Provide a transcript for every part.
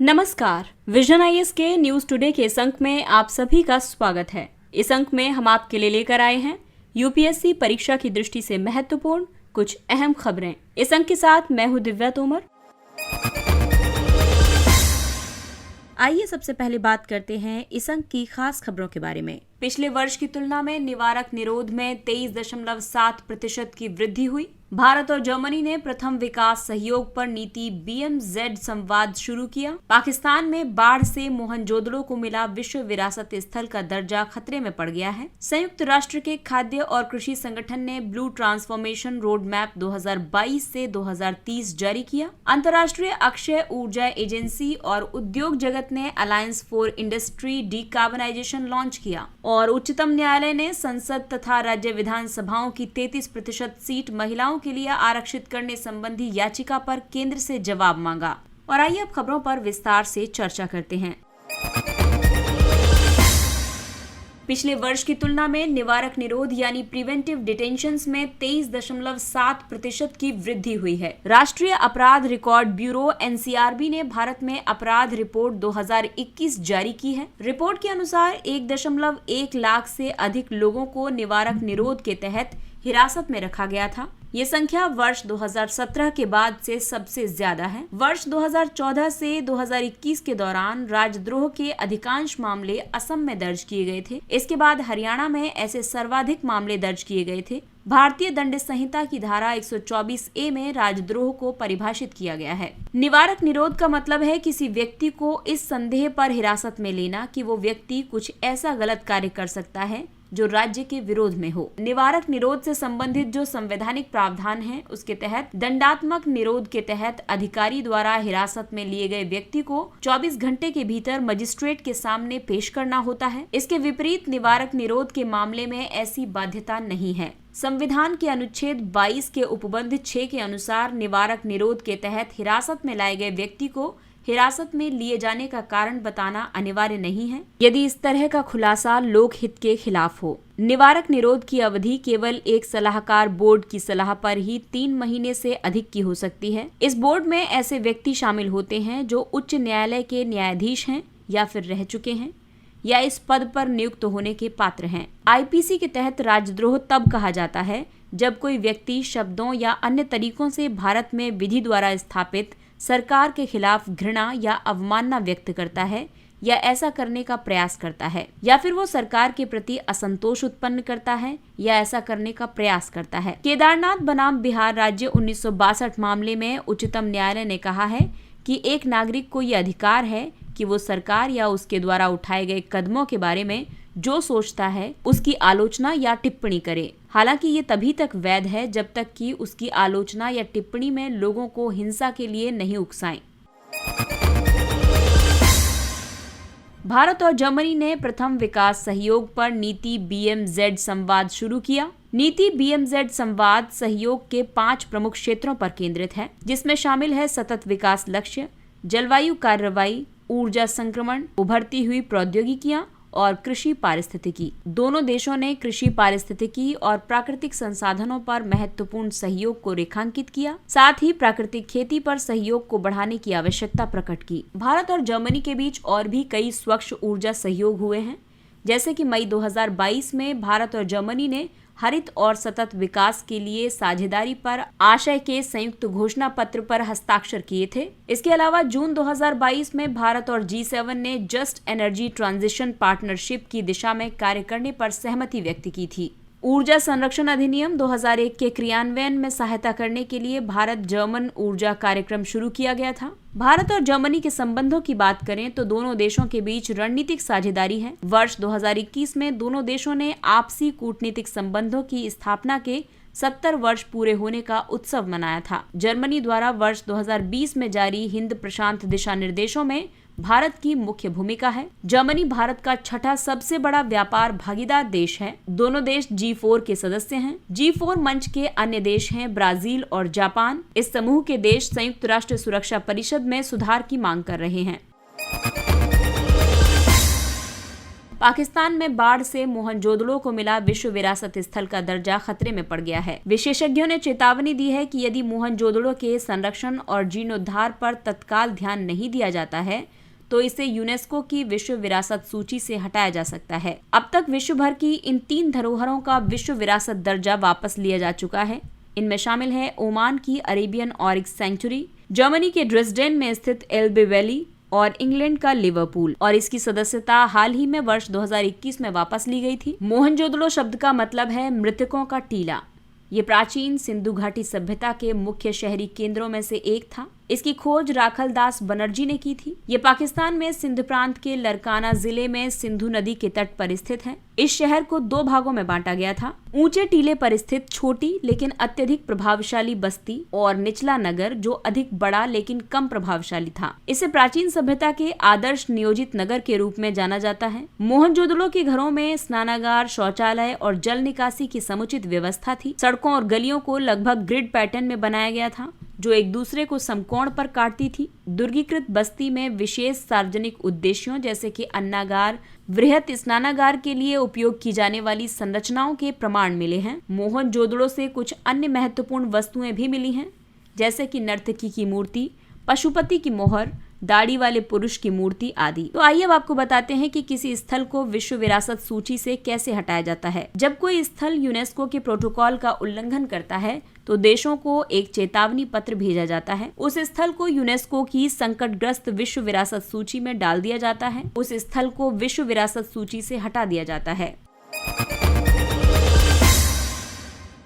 नमस्कार, vision IAS के news today के इस अंक में आप सभी का स्वागत है। इस अंक में हम आपके लिए लेकर आए हैं यूपीएससी परीक्षा की दृष्टि से महत्वपूर्ण कुछ अहम खबरें। इस अंक के साथ मैं हूं दिव्या तोमर। आइए सबसे पहले बात करते हैं इस अंक की खास खबरों के बारे में। पिछले वर्ष की तुलना में निवारक निरोध में 23.7% की वृद्धि हुई। भारत और जर्मनी ने प्रथम विकास सहयोग पर नीति BMZ संवाद शुरू किया। पाकिस्तान में बाढ़ से मोहनजोदड़ो को मिला विश्व विरासत स्थल का दर्जा खतरे में पड़ गया है। संयुक्त राष्ट्र के खाद्य और कृषि संगठन ने ब्लू ट्रांसफॉर्मेशन रोड मैप 2022 से 2030 जारी किया। अंतर्राष्ट्रीय अक्षय ऊर्जा एजेंसी और उद्योग जगत ने alliance for industry decarbonisation launch किया। और उच्चतम न्यायालय ने संसद तथा राज्य विधानसभाओं की 33% सीट महिलाओं के लिए आरक्षित करने संबंधी याचिका पर केंद्र से जवाब मांगा। और आइए अब खबरों पर विस्तार से चर्चा करते हैं। पिछले वर्ष की तुलना में निवारक निरोध यानी प्रिवेंटिव डिटेंशंस में 23.7% की वृद्धि हुई है। राष्ट्रीय अपराध रिकॉर्ड ब्यूरो NCRB ने भारत में अपराध रिपोर्ट 2021 जारी की है। रिपोर्ट के अनुसार 1.1 लाख से अधिक लोगों को निवारक निरोध के तहत हिरासत में रखा गया था। ये संख्या वर्ष 2017 के बाद से सबसे ज्यादा है। वर्ष 2014 से 2021 के दौरान राजद्रोह के अधिकांश मामले असम में दर्ज किए गए थे। इसके बाद हरियाणा में ऐसे सर्वाधिक मामले दर्ज किए गए थे। भारतीय दंड संहिता की धारा 124A में राजद्रोह को परिभाषित किया गया है। निवारक निरोध का मतलब है किसी व्यक्ति को इस संदेह पर हिरासत में लेना कि वो व्यक्ति कुछ ऐसा गलत कार्य कर सकता है जो राज्य के विरोध में हो। निवारक निरोध से संबंधित जो संवैधानिक प्रावधान है उसके तहत दंडात्मक निरोध के तहत अधिकारी द्वारा हिरासत में लिए गए व्यक्ति को 24 घंटे के भीतर मजिस्ट्रेट के सामने पेश करना होता है। इसके विपरीत निवारक निरोध के मामले में ऐसी बाध्यता नहीं है। संविधान के अनुच्छेद 22 के उपबंध 6 के अनुसार निवारक निरोध के तहत हिरासत में लाए गए व्यक्ति को हिरासत में लिए जाने का कारण बताना अनिवार्य नहीं है यदि इस तरह का खुलासा लोक हित के खिलाफ हो। निवारक निरोध की अवधि केवल एक सलाहकार बोर्ड की सलाह पर ही 3 महीने से अधिक की हो सकती है। इस बोर्ड में ऐसे व्यक्ति शामिल होते हैं जो उच्च न्यायालय के न्यायाधीश हैं या फिर रह चुके हैं या इस पद पर नियुक्त होने के पात्र हैं। IPC के तहत राजद्रोह तब कहा जाता है जब कोई व्यक्ति शब्दों या अन्य तरीकों से भारत में विधि द्वारा स्थापित सरकार के खिलाफ घृणा या अवमानना व्यक्त करता है या ऐसा करने का प्रयास करता है, या फिर वो सरकार के प्रति असंतोष उत्पन्न करता है या ऐसा करने का प्रयास करता है। केदारनाथ बनाम बिहार राज्य 1962 मामले में उच्चतम न्यायालय ने कहा है कि एक नागरिक को ये अधिकार है कि वो सरकार या उसके द्वारा उठाए गए कदमों के बारे में जो सोचता है उसकी आलोचना या टिप्पणी करे। हालांकि ये तभी तक वैध है जब तक कि उसकी आलोचना या टिप्पणी में लोगों को हिंसा के लिए नहीं उकसाएं। भारत और जर्मनी ने प्रथम विकास सहयोग पर नीति BMZ संवाद शुरू किया। नीति BMZ संवाद सहयोग के 5 प्रमुख क्षेत्रों पर केंद्रित है, जिसमें शामिल है सतत विकास लक्ष्य, जलवायु कार्रवाई, ऊर्जा संक्रमण, उभरती हुई प्रौद्योगिकियां और कृषि पारिस्थितिकी। दोनों देशों ने कृषि पारिस्थितिकी और प्राकृतिक संसाधनों पर महत्वपूर्ण सहयोग को रेखांकित किया। साथ ही प्राकृतिक खेती पर सहयोग को बढ़ाने की आवश्यकता प्रकट की। भारत और जर्मनी के बीच और भी कई स्वच्छ ऊर्जा सहयोग हुए हैं, जैसे कि मई 2022 में भारत और जर्मनी ने हरित और सतत विकास के लिए साझेदारी पर आशय के संयुक्त घोषणा पत्र पर हस्ताक्षर किए थे। इसके अलावा जून 2022 में भारत और G7 ने जस्ट एनर्जी ट्रांजिशन पार्टनरशिप की दिशा में कार्य करने पर सहमति व्यक्त की थी। ऊर्जा संरक्षण अधिनियम 2001 के क्रियान्वयन में सहायता करने के लिए भारत जर्मन ऊर्जा कार्यक्रम शुरू किया गया था। भारत और जर्मनी के संबंधों की बात करें तो दोनों देशों के बीच रणनीतिक साझेदारी है। वर्ष 2021 में दोनों देशों ने आपसी कूटनीतिक संबंधों की स्थापना के 70 वर्ष पूरे होने का उत्सव मनाया था। जर्मनी द्वारा वर्ष 2020 में जारी हिंद प्रशांत दिशा निर्देशों में भारत की मुख्य भूमिका है। जर्मनी भारत का छठा सबसे बड़ा व्यापार भागीदार देश है। दोनों देश G4 के सदस्य हैं। G4 मंच के अन्य देश हैं ब्राजील और जापान। इस समूह के देश संयुक्त राष्ट्र सुरक्षा परिषद में सुधार की मांग कर रहे हैं। पाकिस्तान में बाढ़ से मोहनजोदड़ो को मिला विश्व विरासत स्थल का दर्जा खतरे में पड़ गया है। विशेषज्ञों ने चेतावनी दी है कि यदि मोहनजोदड़ो के संरक्षण और जीर्णोद्धार पर तत्काल ध्यान नहीं दिया जाता है तो इसे यूनेस्को की विश्व विरासत सूची से हटाया जा सकता है। अब तक विश्व भर की इन 3 धरोहरों का विश्व विरासत दर्जा वापस लिया जा चुका है। इनमें शामिल है ओमान की अरेबियन ऑरिक्स सेंचुरी, जर्मनी के ड्रेसडेन में स्थित एल्बे वैली और इंग्लैंड का लिवरपूल, और इसकी सदस्यता हाल ही में वर्ष 2021 में वापस ली गई थी। मोहनजोदड़ो शब्द का मतलब है मृतकों का टीला। ये प्राचीन सिंधु घाटी सभ्यता के मुख्य शहरी केंद्रों में से एक था। इसकी खोज राखल दास बनर्जी ने की थी। ये पाकिस्तान में सिंध प्रांत के लरकाना जिले में सिंधु नदी के तट पर स्थित है। इस शहर को 2 भागों में बांटा गया था, ऊंचे टीले पर स्थित छोटी लेकिन अत्यधिक प्रभावशाली बस्ती और निचला नगर जो अधिक बड़ा लेकिन कम प्रभावशाली था। इसे प्राचीन सभ्यता के आदर्श नियोजित नगर के रूप में जाना जाता है। मोहनजोदड़ो के घरों में स्नानागार, शौचालय और जल निकासी की समुचित व्यवस्था थी। सड़कों और गलियों को लगभग ग्रिड पैटर्न में बनाया गया था जो एक दूसरे को समकोण पर काटती थी। दुर्गीकृत बस्ती में विशेष सार्वजनिक उद्देश्यों जैसे कि अन्नागार, वृहत स्नानागार के लिए उपयोग की जाने वाली संरचनाओं के प्रमाण मिले हैं। मोहनजोदड़ो से कुछ अन्य महत्वपूर्ण वस्तुएं भी मिली हैं जैसे कि नर्तकी की मूर्ति, पशुपति की मोहर, दाढ़ी वाले पुरुष की मूर्ति आदि। तो आइए अब आपको बताते हैं कि किसी स्थल को विश्व विरासत सूची से कैसे हटाया जाता है। जब कोई स्थल यूनेस्को के प्रोटोकॉल का उल्लंघन करता है तो देशों को एक चेतावनी पत्र भेजा जाता है। उस स्थल को यूनेस्को की संकटग्रस्त विश्व विरासत सूची में डाल दिया जाता है। उस स्थल को विश्व विरासत सूची से हटा दिया जाता है।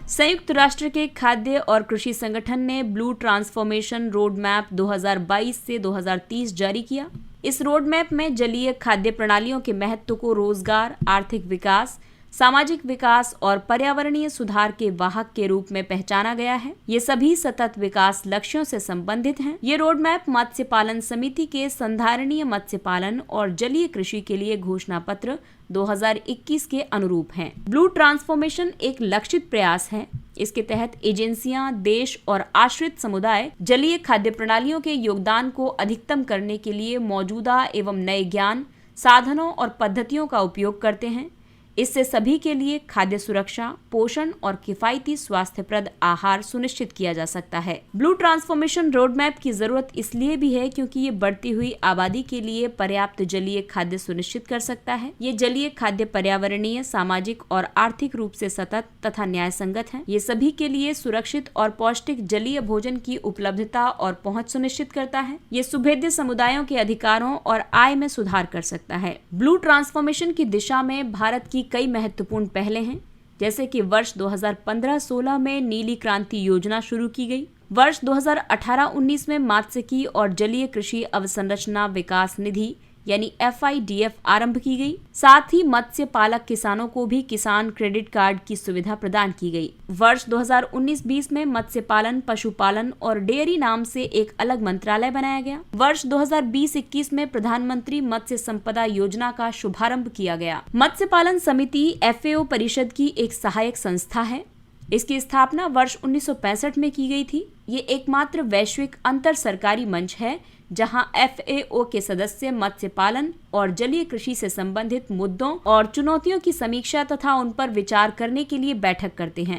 संयुक्त राष्ट्र के खाद्य और कृषि संगठन ने ब्लू ट्रांसफॉर्मेशन रोड मैप 2022 से 2030 जारी किया। इस रोड मैप में जलीय खाद्य प्रणालियों के महत्व को रोजगार, आर्थिक विकास, सामाजिक विकास और पर्यावरणीय सुधार के वाहक के रूप में पहचाना गया है। ये सभी सतत विकास लक्ष्यों से संबंधित हैं। ये रोड मैप मत्स्य पालन समिति के संधारणीय मत्स्य पालन और जलीय कृषि के लिए घोषणा पत्र 2021 के अनुरूप हैं। ब्लू ट्रांसफॉर्मेशन एक लक्षित प्रयास है। इसके तहत एजेंसियां, देश और आश्रित समुदाय जलीय खाद्य प्रणालियों के योगदान को अधिकतम करने के लिए मौजूदा एवं नए ज्ञान, साधनों और पद्धतियों का उपयोग करते हैं। इससे सभी के लिए खाद्य सुरक्षा, पोषण और किफायती स्वास्थ्यप्रद आहार सुनिश्चित किया जा सकता है। ब्लू ट्रांसफॉर्मेशन रोड मैप की जरूरत इसलिए भी है क्योंकि ये बढ़ती हुई आबादी के लिए पर्याप्त जलीय खाद्य सुनिश्चित कर सकता है। ये जलीय खाद्य पर्यावरणीय, सामाजिक और आर्थिक रूप से सतत तथा न्याय संगत है। ये सभी के लिए सुरक्षित और पौष्टिक जलीय भोजन की उपलब्धता और पहुँच सुनिश्चित करता है। ये सुभेद्य समुदायों के अधिकारों और आय में सुधार कर सकता है। ब्लू ट्रांसफॉर्मेशन की दिशा में भारत की कई महत्वपूर्ण पहले हैं, जैसे कि वर्ष 2015-16 में नीली क्रांति योजना शुरू की गई। वर्ष 2018-19 में मात्स्यिकी और जलीय कृषि अवसंरचना विकास निधि यानी FIDF आरंभ की गई। साथ ही मत्स्य पालक किसानों को भी किसान क्रेडिट कार्ड की सुविधा प्रदान की गई। वर्ष 2019-20 में मत्स्य पालन, पशुपालन और डेयरी नाम से एक अलग मंत्रालय बनाया गया। वर्ष 2020-21 में प्रधानमंत्री मत्स्य संपदा योजना का शुभारंभ किया गया। मत्स्य पालन समिति FAO परिषद की एक सहायक संस्था है। इसकी स्थापना वर्ष 1965 में की गई थी। ये एकमात्र वैश्विक अंतर सरकारी मंच है जहां FAO के सदस्य मत्स्य पालन और जलीय कृषि से संबंधित मुद्दों और चुनौतियों की समीक्षा तथा उन पर विचार करने के लिए बैठक करते हैं।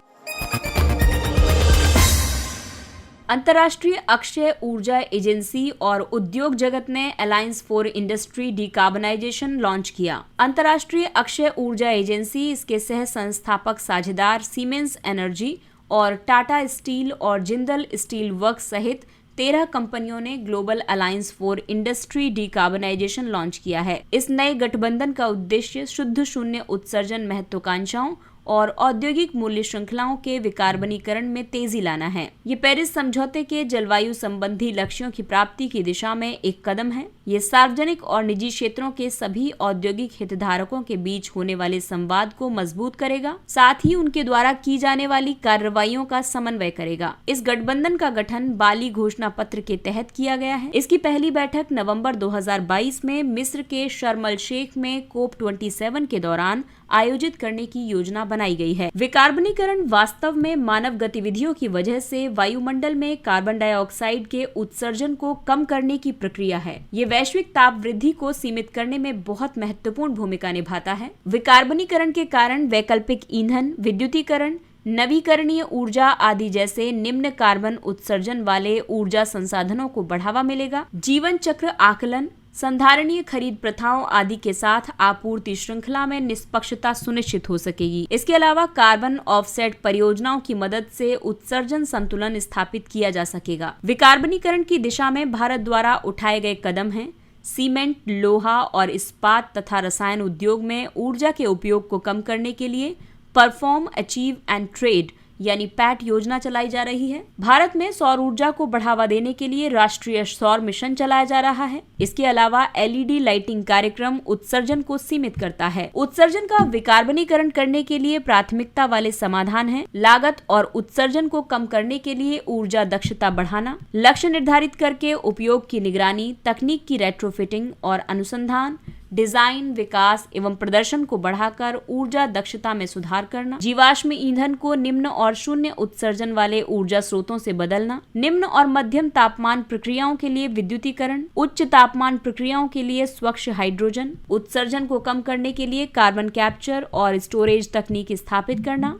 अंतर्राष्ट्रीय अक्षय ऊर्जा एजेंसी और उद्योग जगत ने alliance for industry decarbonisation launch किया। अंतर्राष्ट्रीय अक्षय ऊर्जा एजेंसी, इसके सह संस्थापक साझेदार सीमेंस एनर्जी और टाटा स्टील और जिंदल स्टील वर्क्स सहित 13 कंपनियों ने global alliance for industry decarbonisation launch किया है। इस नए गठबंधन का उद्देश्य शुद्ध शून्य उत्सर्जन महत्वाकांक्षाओं और औद्योगिक मूल्य श्रृंखलाओं के विकार्बनीकरण में तेजी लाना है। ये पेरिस समझौते के जलवायु संबंधी लक्ष्यों की प्राप्ति की दिशा में एक कदम है। ये सार्वजनिक और निजी क्षेत्रों के सभी औद्योगिक हितधारकों के बीच होने वाले संवाद को मजबूत करेगा, साथ ही उनके द्वारा की जाने वाली कार्रवाइयों का समन्वय करेगा। इस गठबंधन का गठन बाली घोषणा पत्र के तहत किया गया है। इसकी पहली बैठक नवंबर 2022 में मिस्र के शर्म अल शेख में COP27 के दौरान आयोजित करने की योजना बनाई गई है। विकार्बनीकरण वास्तव में मानव गतिविधियों की वजह से वायुमंडल में कार्बन डाइऑक्साइड के उत्सर्जन को कम करने की प्रक्रिया है। ये वैश्विक ताप वृद्धि को सीमित करने में बहुत महत्वपूर्ण भूमिका निभाता है। विकार्बनीकरण के कारण वैकल्पिक ईंधन, विद्युतीकरण, नवीकरणीय ऊर्जा आदि जैसे निम्न कार्बन उत्सर्जन वाले ऊर्जा संसाधनों को बढ़ावा मिलेगा। जीवन चक्र आकलन, संधारणीय खरीद प्रथाओं आदि के साथ आपूर्ति श्रृंखला में निष्पक्षता सुनिश्चित हो सकेगी। इसके अलावा कार्बन ऑफसेट परियोजनाओं की मदद से उत्सर्जन संतुलन स्थापित किया जा सकेगा। विकार्बनीकरण की दिशा में भारत द्वारा उठाए गए कदम हैं। सीमेंट, लोहा और इस्पात तथा रसायन उद्योग में ऊर्जा के उपयोग को कम करने के लिए परफॉर्म, अचीव एंड ट्रेड यानी पैट योजना चलाई जा रही है। भारत में सौर ऊर्जा को बढ़ावा देने के लिए राष्ट्रीय सौर मिशन चलाया जा रहा है। इसके अलावा एलईडी लाइटिंग कार्यक्रम उत्सर्जन को सीमित करता है। उत्सर्जन का विकार्बनीकरण करने के लिए प्राथमिकता वाले समाधान हैं। लागत और उत्सर्जन को कम करने के लिए ऊर्जा दक्षता बढ़ाना, लक्ष्य निर्धारित करके उपयोग की निगरानी, तकनीक की रेट्रोफिटिंग और अनुसंधान, डिजाइन, विकास एवं प्रदर्शन को बढ़ाकर ऊर्जा दक्षता में सुधार करना, जीवाश्म ईंधन को निम्न और शून्य उत्सर्जन वाले ऊर्जा स्रोतों से बदलना, निम्न और मध्यम तापमान प्रक्रियाओं के लिए विद्युतीकरण, उच्च तापमान प्रक्रियाओं के लिए स्वच्छ हाइड्रोजन, उत्सर्जन को कम करने के लिए कार्बन कैप्चर और स्टोरेज तकनीक स्थापित करना।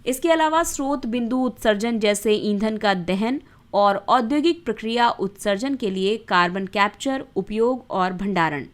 इसके अलावा स्रोत बिंदु उत्सर्जन जैसे ईंधन का दहन और औद्योगिक प्रक्रिया उत्सर्जन के लिए कार्बन कैप्चर, उपयोग और भंडारण।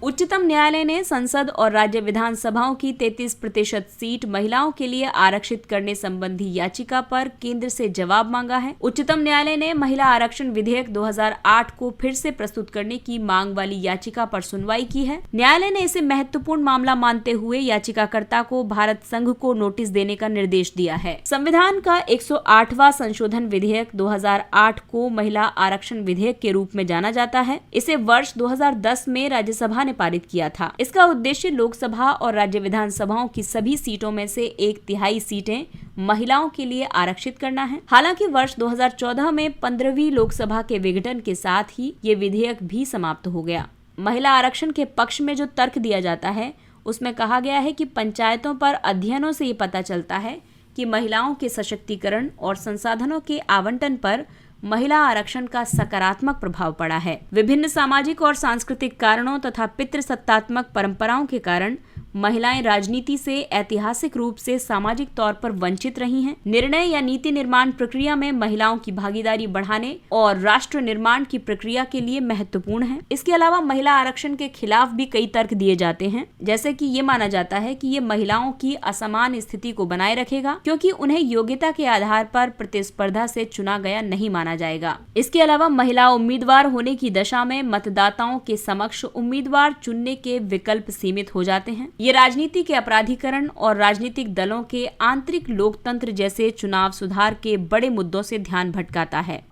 उच्चतम न्यायालय ने संसद और राज्य विधानसभाओं की 33% सीट महिलाओं के लिए आरक्षित करने संबंधी याचिका पर केंद्र से जवाब मांगा है। उच्चतम न्यायालय ने महिला आरक्षण विधेयक 2008 को फिर से प्रस्तुत करने की मांग वाली याचिका पर सुनवाई की है। न्यायालय ने इसे महत्वपूर्ण मामला मानते हुए याचिकाकर्ता को भारत संघ को नोटिस देने का निर्देश दिया है। संविधान का 108वां संशोधन विधेयक 2008 को महिला आरक्षण विधेयक के रूप में जाना जाता है। इसे वर्ष 2010 में राज्यसभा ने पारित किया था। इसका उद्देश्य लोकसभा और राज्य विधानसभाओं की सभी सीटों में से 1/3 सीटें महिलाओं के लिए आरक्षित करना है। हालांकि वर्ष 2014 में 15वीं लोकसभा के विघटन के साथ ही ये विधेयक भी समाप्त हो गया। महिला आरक्षण के पक्ष में जो तर्क दिया जाता है उसमें कहा गया है कि पंचायतों पर अध्ययनों से ये पता चलता है कि महिलाओं के सशक्तिकरण और संसाधनों के आवंटन पर महिला आरक्षण का सकारात्मक प्रभाव पड़ा है। विभिन्न सामाजिक और सांस्कृतिक कारणों तथा पितृसत्तात्मक परंपराओं के कारण महिलाएं राजनीति से ऐतिहासिक रूप से सामाजिक तौर पर वंचित रही हैं। निर्णय या नीति निर्माण प्रक्रिया में महिलाओं की भागीदारी बढ़ाने और राष्ट्र निर्माण की प्रक्रिया के लिए महत्वपूर्ण है। इसके अलावा महिला आरक्षण के खिलाफ भी कई तर्क दिए जाते हैं, जैसे कि ये माना जाता है कि ये महिलाओं की असमान स्थिति को बनाए रखेगा, क्योंकि उन्हें योग्यता के आधार पर प्रतिस्पर्धा से चुना गया नहीं माना जाएगा। इसके अलावा महिला उम्मीदवार होने की दशा में मतदाताओं के समक्ष उम्मीदवार चुनने के विकल्प सीमित हो जाते हैं। ये राजनीति के अपराधीकरण और राजनीतिक दलों के आंतरिक लोकतंत्र जैसे चुनाव सुधार के बड़े मुद्दों से ध्यान भटकाता है।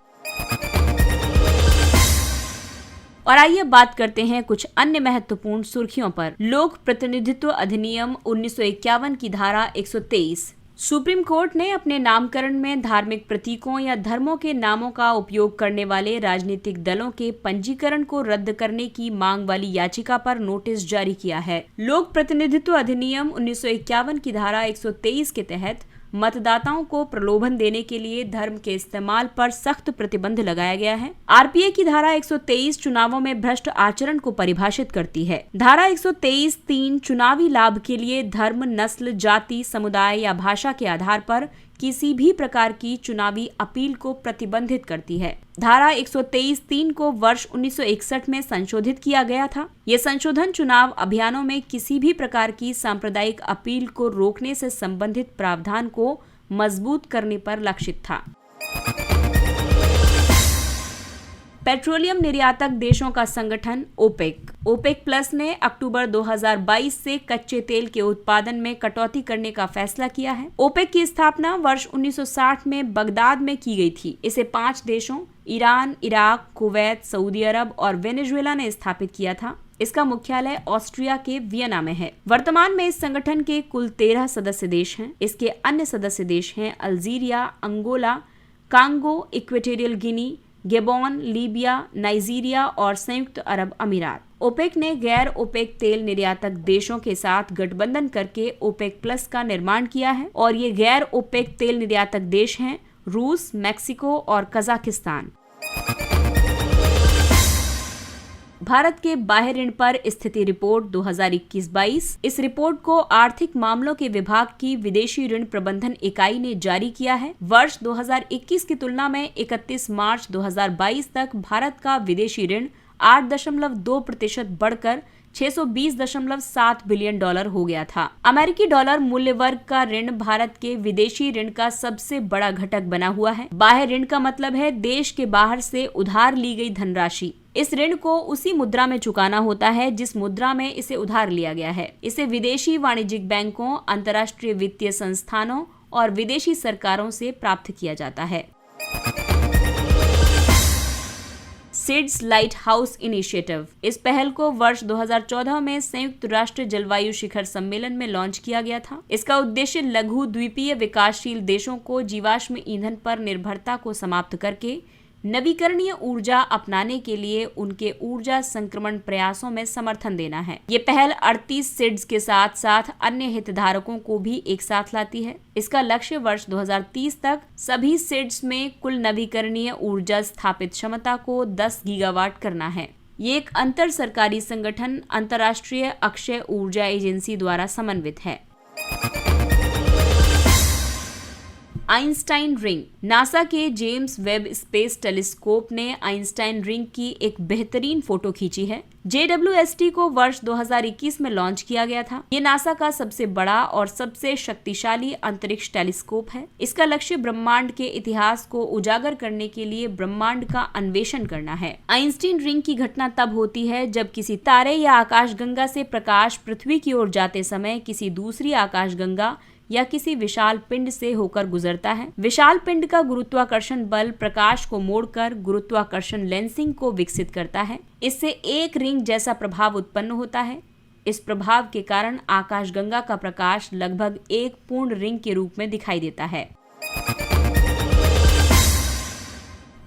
और आइए बात करते हैं कुछ अन्य महत्वपूर्ण सुर्खियों पर। लोक प्रतिनिधित्व अधिनियम 1951 की धारा 123। सुप्रीम कोर्ट ने अपने नामकरण में धार्मिक प्रतीकों या धर्मों के नामों का उपयोग करने वाले राजनीतिक दलों के पंजीकरण को रद्द करने की मांग वाली याचिका पर नोटिस जारी किया है। लोक प्रतिनिधित्व अधिनियम 1951 की धारा 123 के तहत मतदाताओं को प्रलोभन देने के लिए धर्म के इस्तेमाल पर सख्त प्रतिबंध लगाया गया है। आरपीए की धारा 123 चुनावों में भ्रष्ट आचरण को परिभाषित करती है। धारा 123(3) चुनावी लाभ के लिए धर्म, नस्ल, जाति, समुदाय या भाषा के आधार पर किसी भी प्रकार की चुनावी अपील को प्रतिबंधित करती है। धारा 123(3) को वर्ष 1961 में संशोधित किया गया था। ये संशोधन चुनाव अभियानों में किसी भी प्रकार की सांप्रदायिक अपील को रोकने से संबंधित प्रावधान को मजबूत करने पर लक्षित था। पेट्रोलियम निर्यातक देशों का संगठन ओपेक प्लस ने अक्टूबर 2022 से कच्चे तेल के उत्पादन में कटौती करने का फैसला किया है। ओपेक की स्थापना वर्ष 1960 में बगदाद में की गई थी। इसे 5 देशों ईरान, इराक, कुवैत, सऊदी अरब और वेनेजुएला ने स्थापित किया था। इसका मुख्यालय ऑस्ट्रिया के वियना में है। वर्तमान में इस संगठन के कुल 13 सदस्य देश हैं। इसके अन्य सदस्य देश हैं Algeria, Angola, Congo, Equatorial Guinea, Gabon, Libya, Nigeria और संयुक्त अरब अमीरात। ओपेक ने गैर ओपेक तेल निर्यातक देशों के साथ गठबंधन करके ओपेक प्लस का निर्माण किया है और ये गैर ओपेक तेल निर्यातक देश हैं रूस, मैक्सिको और कजाकिस्तान। भारत के बाह्य ऋण पर स्थिति रिपोर्ट 2021-22। इस रिपोर्ट को आर्थिक मामलों के विभाग की विदेशी ऋण प्रबंधन इकाई ने जारी किया है। वर्ष 2021 की तुलना में 31 मार्च 2022 तक भारत का विदेशी ऋण 8.2% बढ़कर $620.7 बिलियन हो गया था। अमेरिकी डॉलर मूल्य वर्ग का ऋण भारत के विदेशी ऋण का सबसे बड़ा घटक बना हुआ है। बाह्य ऋण का मतलब है देश के बाहर से उधार ली गई धनराशि। इस ऋण को उसी मुद्रा में चुकाना होता है जिस मुद्रा में इसे उधार लिया गया है। इसे विदेशी वाणिज्यिक बैंकों, अंतर्राष्ट्रीय वित्तीय संस्थानों और विदेशी सरकारों से प्राप्त किया जाता है। Seeds light house initiative. इस पहल को वर्ष 2014 में संयुक्त राष्ट्र जलवायु शिखर सम्मेलन में लॉन्च किया गया था। इसका उद्देश्य लघु द्वीपीय विकासशील देशों को जीवाश्म ईंधन पर निर्भरता को समाप्त करके नवीकरणीय ऊर्जा अपनाने के लिए उनके ऊर्जा संक्रमण प्रयासों में समर्थन देना है। ये पहल 38 सीड्स के साथ साथ अन्य हितधारकों को भी एक साथ लाती है। इसका लक्ष्य वर्ष 2030 तक सभी सीड्स में कुल नवीकरणीय ऊर्जा स्थापित क्षमता को 10 गीगावाट करना है। ये एक अंतर सरकारी संगठन अंतर्राष्ट्रीय अक्षय ऊर्जा एजेंसी द्वारा समन्वित है। Einstein ring. नासा के जेम्स वेब स्पेस टेलीस्कोप ने आइंस्टाइन रिंग की एक बेहतरीन फोटो खींची है। JWST को वर्ष 2021 में लॉन्च किया गया था। ये नासा का सबसे बड़ा और सबसे शक्तिशाली अंतरिक्ष टेलीस्कोप है। इसका लक्ष्य ब्रह्मांड के इतिहास को उजागर करने के लिए ब्रह्मांड का अन्वेषण करना है। आइंस्टाइन रिंग की घटना तब होती है जब किसी तारे या आकाशगंगा से प्रकाश पृथ्वी की ओर जाते समय किसी दूसरी आकाशगंगा या किसी विशाल पिंड से होकर गुजरता है। विशाल पिंड का गुरुत्वाकर्षण बल प्रकाश को मोड़कर गुरुत्वाकर्षण लेंसिंग को विकसित करता है। इससे एक रिंग जैसा प्रभाव उत्पन्न होता है। इस प्रभाव के कारण आकाशगंगा का प्रकाश लगभग एक पूर्ण रिंग के रूप में दिखाई देता है।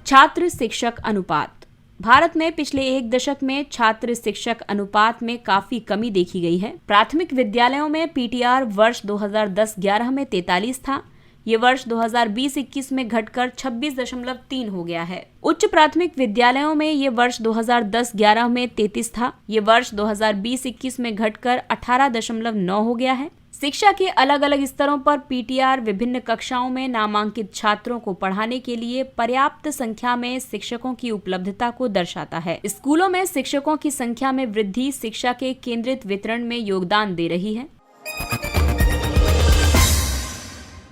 छात्र शिक्षक अनुपात। भारत में पिछले एक दशक में छात्र शिक्षक अनुपात में काफी कमी देखी गई है। प्राथमिक विद्यालयों में PTR वर्ष 2010-11 में 43 था। ये वर्ष 2020-21 में घटकर 26.3 हो गया है। उच्च प्राथमिक विद्यालयों में ये वर्ष 2010-11 में 33 था। ये वर्ष 2020-21 में घटकर 18.9 हो गया है। शिक्षा के अलग अलग स्तरों पर PTR विभिन्न कक्षाओं में नामांकित छात्रों को पढ़ाने के लिए पर्याप्त संख्या में शिक्षकों की उपलब्धता को दर्शाता है। स्कूलों में शिक्षकों की संख्या में वृद्धि शिक्षा के केंद्रित वितरण में योगदान दे रही है।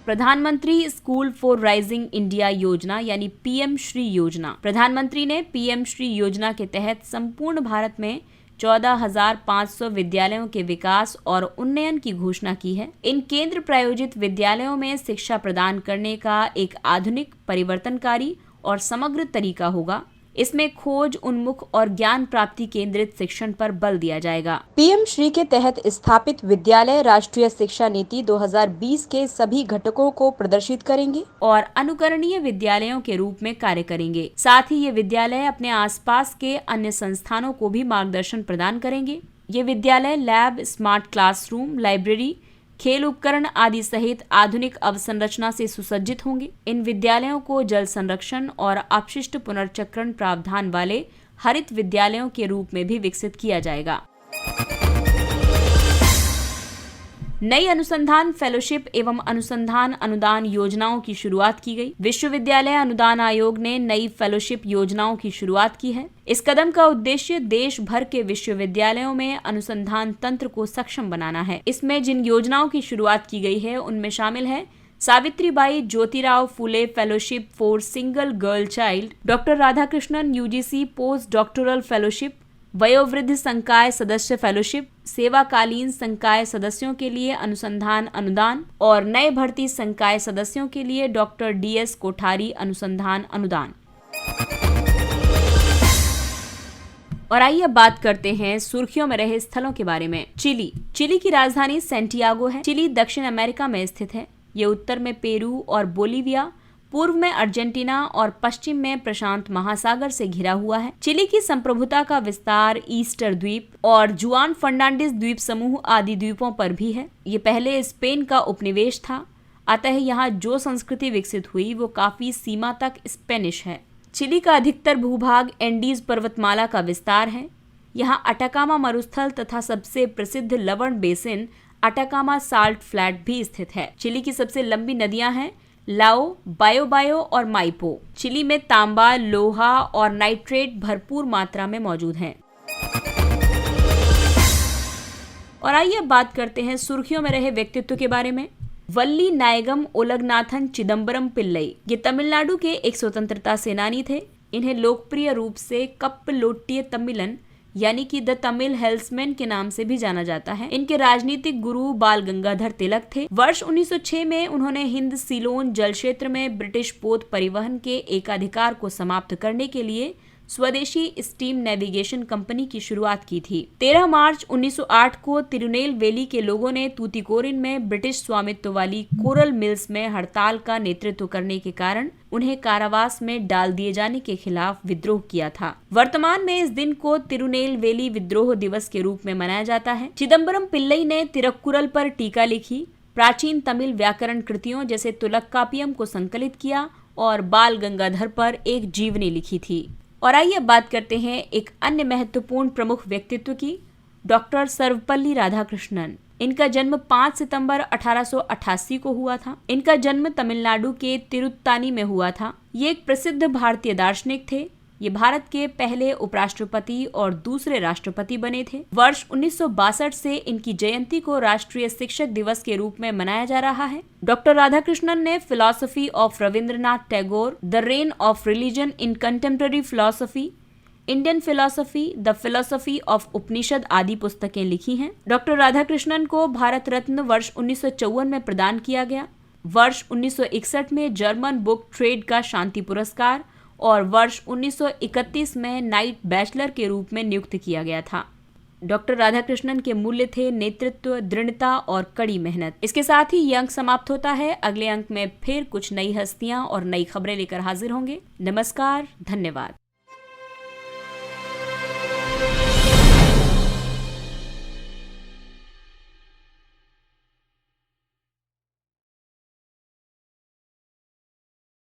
प्रधानमंत्री स्कूल फॉर राइजिंग इंडिया योजना यानी PM श्री योजना। प्रधानमंत्री ने PM श्री योजना के तहत संपूर्ण भारत में 14,500 विद्यालयों के विकास और उन्नयन की घोषणा की है। इन केंद्र प्रायोजित विद्यालयों में शिक्षा प्रदान करने का एक आधुनिक, परिवर्तनकारी और समग्र तरीका होगा। इसमें खोज उन्मुख और ज्ञान प्राप्ति केंद्रित शिक्षण पर बल दिया जाएगा। PM श्री के तहत स्थापित विद्यालय राष्ट्रीय शिक्षा नीति 2020 के सभी घटकों को प्रदर्शित करेंगे और अनुकरणीय विद्यालयों के रूप में कार्य करेंगे। साथ ही ये विद्यालय अपने आसपास के अन्य संस्थानों को भी मार्गदर्शन प्रदान करेंगे। ये विद्यालय लैब, स्मार्ट क्लासरूम, लाइब्रेरी, खेल उपकरण आदि सहित आधुनिक अवसंरचना से सुसज्जित होंगे। इन विद्यालयों को जल संरक्षण और अपशिष्ट पुनर्चक्रण प्रावधान वाले हरित विद्यालयों के रूप में भी विकसित किया जाएगा। नई अनुसंधान फेलोशिप एवं अनुसंधान अनुदान योजनाओं की शुरुआत की गई। विश्वविद्यालय अनुदान आयोग ने नई फेलोशिप योजनाओं की शुरुआत की है। इस कदम का उद्देश्य देश भर के विश्वविद्यालयों में अनुसंधान तंत्र को सक्षम बनाना है। इसमें जिन योजनाओं की शुरुआत की गई है उनमें शामिल है Savitribai Jyotirao Phule fellowship for single girl child, doctor Radhakrishnan UGC post doctoral fellowship, वयोवृद्ध संकाय सदस्य फेलोशिप, सेवाकालीन संकाय सदस्यों के लिए अनुसंधान अनुदान और नए भर्ती संकाय सदस्यों के लिए डॉक्टर DS कोठारी अनुसंधान अनुदान। और आइए अब बात करते हैं सुर्खियों में रहे स्थलों के बारे में। चिली की राजधानी सैंटियागो है। चिली दक्षिण अमेरिका में स्थित है। ये उत्तर में पेरू और बोलीविया, पूर्व में अर्जेंटीना और पश्चिम में प्रशांत महासागर से घिरा हुआ है। चिली की संप्रभुता का विस्तार ईस्टर द्वीप और जुआन फर्नांडिस द्वीप समूह आदि द्वीपों पर भी है। ये पहले स्पेन का उपनिवेश था, अतः यहाँ जो संस्कृति विकसित हुई वो काफी सीमा तक स्पेनिश है। चिली का अधिकतर भूभाग एंडीज पर्वतमाला का विस्तार है। यहाँ अटाकामा मरुस्थल तथा सबसे प्रसिद्ध लवण बेसिन अटाकामा साल्ट फ्लैट भी स्थित है। चिली की सबसे लंबी नदियां हैं लाओ, बायो और माइपो। चिली में तांबा, लोहा और नाइट्रेट भरपूर मात्रा में मौजूद हैं। और आइए बात करते हैं सुर्खियों में रहे व्यक्तित्व के बारे में। वल्ली नायगम ओलगनाथन चिदम्बरम पिल्लई ये तमिलनाडु के एक स्वतंत्रता सेनानी थे। इन्हें लोकप्रिय रूप से कप्पलोट्टिय तमिलन यानी कि द तमिल हेल्समैन के नाम से भी जाना जाता है। इनके राजनीतिक गुरु बाल गंगाधर तिलक थे। वर्ष 1906 में उन्होंने हिंद सीलोन जल क्षेत्र में ब्रिटिश पोत परिवहन के एकाधिकार को समाप्त करने के लिए स्वदेशी स्टीम नेविगेशन कंपनी की शुरुआत की थी। 13 मार्च 1908 को तिरुनेलवेली के लोगों ने तूतीकोरिन में ब्रिटिश स्वामित्व वाली कोरल मिल्स में हड़ताल का नेतृत्व करने के कारण उन्हें कारावास में डाल दिए जाने के खिलाफ विद्रोह किया था। वर्तमान में इस दिन को तिरुनेलवेली विद्रोह दिवस के रूप में मनाया जाता है। चिदम्बरम पिल्लई ने तिरुक्कुरल पर टीका लिखी, प्राचीन तमिल व्याकरण कृतियों जैसे तुलक्कापियम को संकलित किया और बाल गंगाधर पर एक जीवनी लिखी थी। और आइए बात करते हैं एक अन्य महत्वपूर्ण प्रमुख व्यक्तित्व की, डॉक्टर सर्वपल्ली राधाकृष्णन। इनका जन्म 5 सितंबर 1888 को हुआ था। इनका जन्म तमिलनाडु के तिरुत्तानी में हुआ था। ये एक प्रसिद्ध भारतीय दार्शनिक थे। ये भारत के पहले उपराष्ट्रपति और दूसरे राष्ट्रपति बने थे। वर्ष 1962 से इनकी जयंती को राष्ट्रीय शिक्षक दिवस के रूप में मनाया जा रहा है। डॉक्टर राधाकृष्णन ने philosophy of Rabindranath Tagore, the reign of religion in contemporary philosophy, Indian philosophy, the philosophy of Upanishad आदि पुस्तकें लिखी हैं। डॉक्टर राधाकृष्णन को भारत रत्न वर्ष 1954 में प्रदान किया गया। वर्ष 1961 में जर्मन बुक ट्रेड का शांति पुरस्कार और वर्ष 1931 में नाइट बैचलर के रूप में नियुक्त किया गया था। डॉक्टर राधाकृष्णन के मूल्य थे नेतृत्व, दृढ़ता और कड़ी मेहनत। इसके साथ ही ये अंक समाप्त होता है। अगले अंक में फिर कुछ नई हस्तियां और नई खबरें लेकर हाजिर होंगे। नमस्कार, धन्यवाद।